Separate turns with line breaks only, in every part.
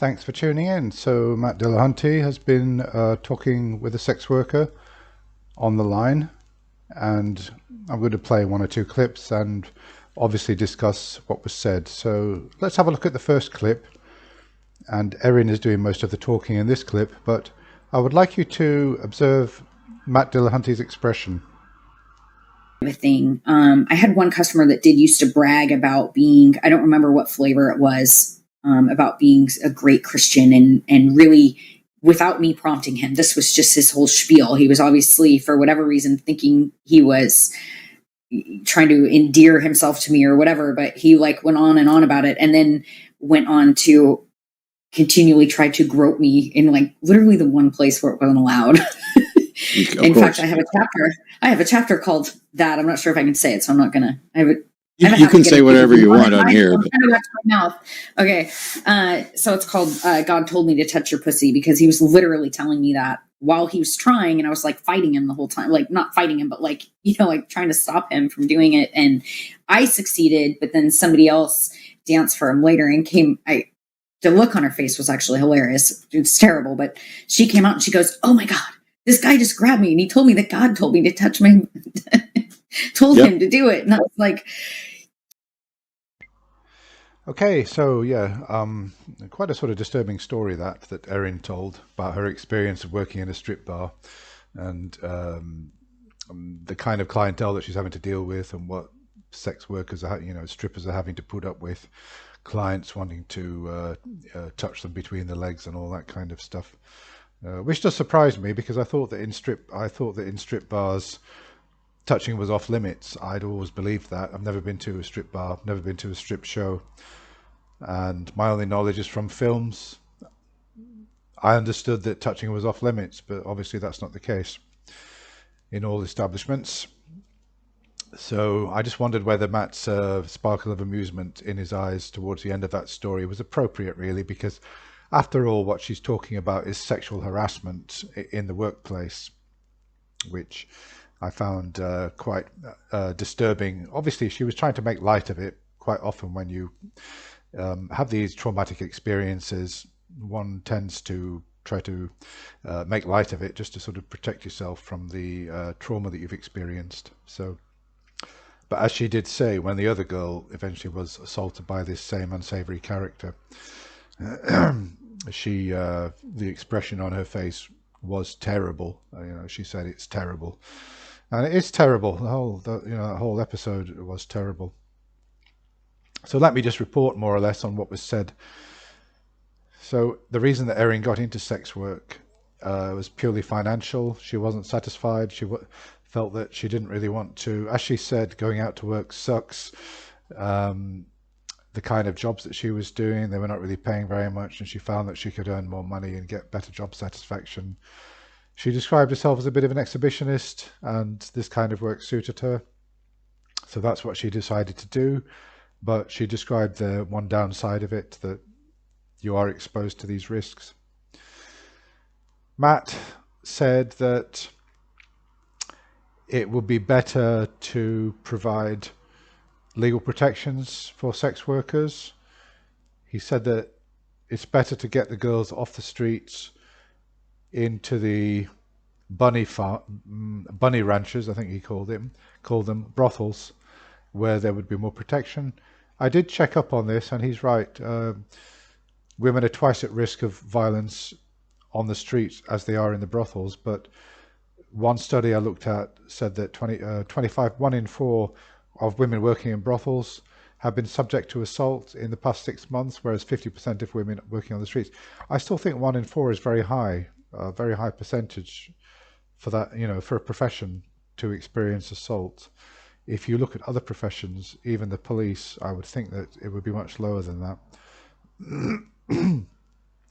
Thanks for tuning in. So Matt Dillahunty has been talking with a sex worker on the line, and I'm going to play one or two clips and obviously discuss what was said. So let's have a look at the first clip, and Erin is doing most of the talking in this clip, but I would like you to observe Matt Dillahunty's expression.
Thing. I had one customer that did used to brag about being, I don't remember what flavor it was, about being a great Christian and really, without me prompting him, this was just his whole spiel. He was obviously, for whatever reason, thinking he was trying to endear himself to me or whatever, but he like went on and on about it, and then went on to continually try to grope me in like literally the one place where it wasn't allowed. In fact, I have a chapter called that. I'm not sure if I can say it, so I'm not gonna.
You can say whatever you want on here.
My mouth. Okay, so it's called "God Told Me to Touch Your Pussy" because he was literally telling me that while he was trying, and I was like fighting him the whole time, like not fighting him, but like like trying to stop him from doing it. And I succeeded, but then somebody else danced for him later and came. The look on her face was actually hilarious. It's terrible, but she came out and she goes, "Oh my God. This guy just grabbed me and he told me that God told me to touch my, told him to do it." And I was like,
Okay, so quite a sort of disturbing story that Erin told about her experience of working in a strip bar and the kind of clientele that she's having to deal with and what sex workers are, strippers are having to put up with, clients wanting to touch them between the legs and all that kind of stuff. Which does surprise me because I thought that in strip bars touching was off limits. I'd always believed that. I've never been to a strip bar, never been to a strip show, and my only knowledge is from films. I understood that touching was off limits, but obviously that's not the case in all establishments. So I just wondered whether Matt's sparkle of amusement in his eyes towards the end of that story was appropriate, really, because after all, what she's talking about is sexual harassment in the workplace, which I found quite disturbing. Obviously, she was trying to make light of it. Quite often when you have these traumatic experiences, one tends to try to make light of it just to sort of protect yourself from the trauma that you've experienced. But as she did say, when the other girl eventually was assaulted by this same unsavory character, the expression on her face was terrible. She said it's terrible, and it is terrible. The whole episode was terrible. So let me just report more or less on what was said. So the reason that Erin got into sex work was purely financial. She wasn't satisfied. She felt that she didn't really want to. As she said, going out to work sucks. The kind of jobs that she was doing, they were not really paying very much, and she found that she could earn more money and get better job satisfaction. She described herself as a bit of an exhibitionist, and this kind of work suited her. So that's what she decided to do. But she described the one downside of it, that you are exposed to these risks. Matt said that it would be better to provide legal protections for sex workers. He said that it's better to get the girls off the streets into the bunny ranches, I think he called them brothels, where there would be more protection. I did check up on this, and he's right. Women are twice at risk of violence on the streets as they are in the brothels, but one study I looked at said that 1 in 4 of women working in brothels have been subject to assault in the past 6 months, whereas 50% of women working on the streets. I still think 1 in 4 is very high percentage for that, for a profession to experience assault. If you look at other professions, even the police, I would think that it would be much lower than that.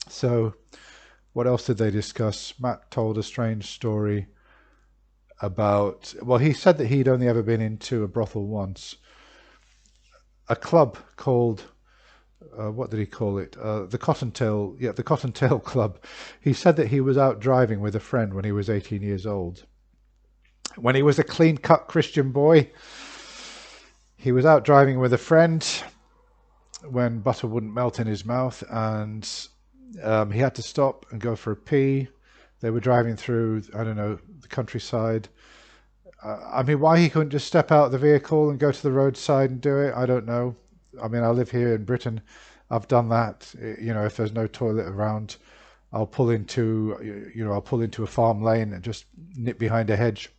So what else did they discuss? Matt told a strange story about, well, he said that he'd only ever been into a brothel once. A club called, what did he call it? The Cottontail Club. He said that he was out driving with a friend when he was 18 years old. When he was a clean-cut Christian boy, he was out driving with a friend when butter wouldn't melt in his mouth, and He had to stop and go for a pee. They were driving through, I don't know, the countryside. I mean, why he couldn't just step out of the vehicle and go to the roadside and do it, I don't know. I mean, I live here in Britain. I've done that. You know, if there's no toilet around, I'll pull into a farm lane and just nip behind a hedge.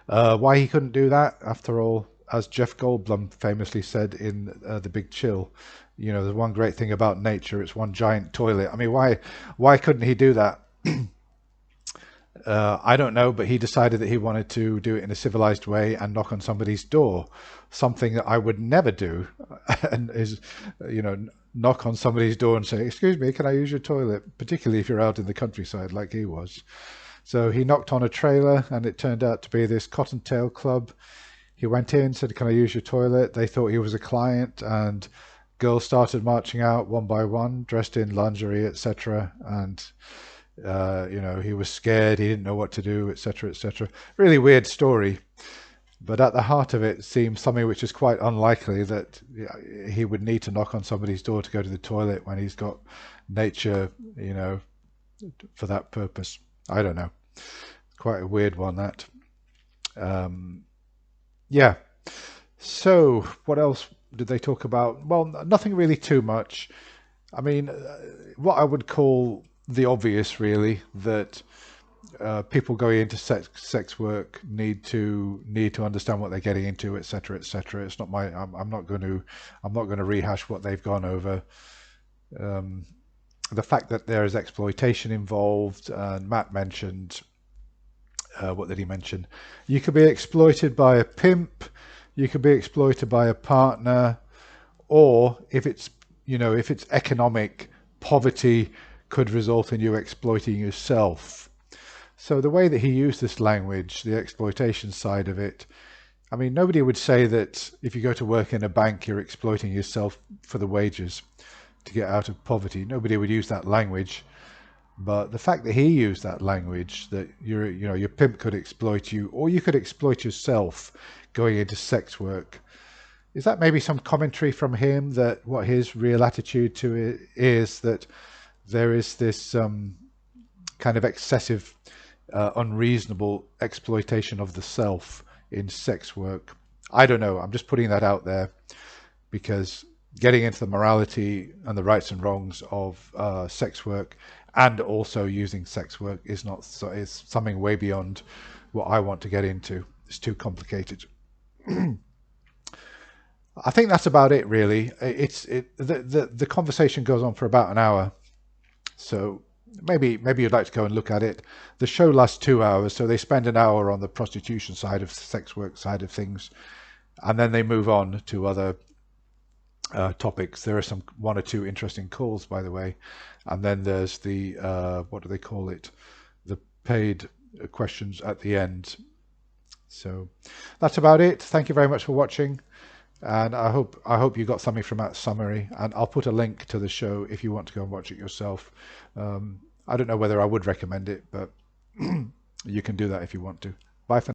Why he couldn't do that, after all, as Jeff Goldblum famously said in The Big Chill, you know, there's one great thing about nature, it's one giant toilet. I mean, why couldn't he do that? I don't know, but he decided that he wanted to do it in a civilized way and knock on somebody's door, something that I would never do, and is, you know, knock on somebody's door and say, "Excuse me, can I use your toilet?" Particularly if you're out in the countryside like he was. So he knocked on a trailer, and it turned out to be this Cottontail Club. He went in, said, "Can I use your toilet?" They thought he was a client, and girls started marching out one by one, dressed in lingerie, etc. And you know, he was scared, he didn't know what to do, etc., etc. Really weird story, but at the heart of it seems something which is quite unlikely, that he would need to knock on somebody's door to go to the toilet when he's got nature, you know, for that purpose. I don't know. Quite a weird one, that. Yeah. So what else did they talk about? Well, nothing really too much. I mean, what I would call the obvious, really, that people going into sex work need to understand what they're getting into, etc., etc. It's not my. I'm not going to rehash what they've gone over. The fact that there is exploitation involved, and Matt mentioned. What did he mention? You could be exploited by a pimp. You could be exploited by a partner, or if it's economic, poverty could result in you exploiting yourself. So the way that he used this language, the exploitation side of it, I mean, nobody would say that if you go to work in a bank, you're exploiting yourself for the wages to get out of poverty. Nobody would use that language. But the fact that he used that language, that your pimp could exploit you, or you could exploit yourself going into sex work, is that maybe some commentary from him that what his real attitude to it is, that there is this kind of excessive, unreasonable exploitation of the self in sex work? I don't know. I'm just putting that out there, because getting into the morality and the rights and wrongs of sex work, and also using sex work, is something way beyond what I want to get into. It's too complicated. I think that's about it, really. The conversation goes on for about an hour, so maybe you'd like to go and look at it. The show lasts 2 hours, so they spend an hour on the prostitution side of sex work side of things, and then they move on to other topics. There are one or two interesting calls, by the way, and then there's the what do they call it? The paid questions at the end. So that's about it. Thank you very much for watching, and I hope you got something from that summary. And I'll put a link to the show if you want to go and watch it yourself. I don't know whether I would recommend it, but you can do that if you want to. Bye for now.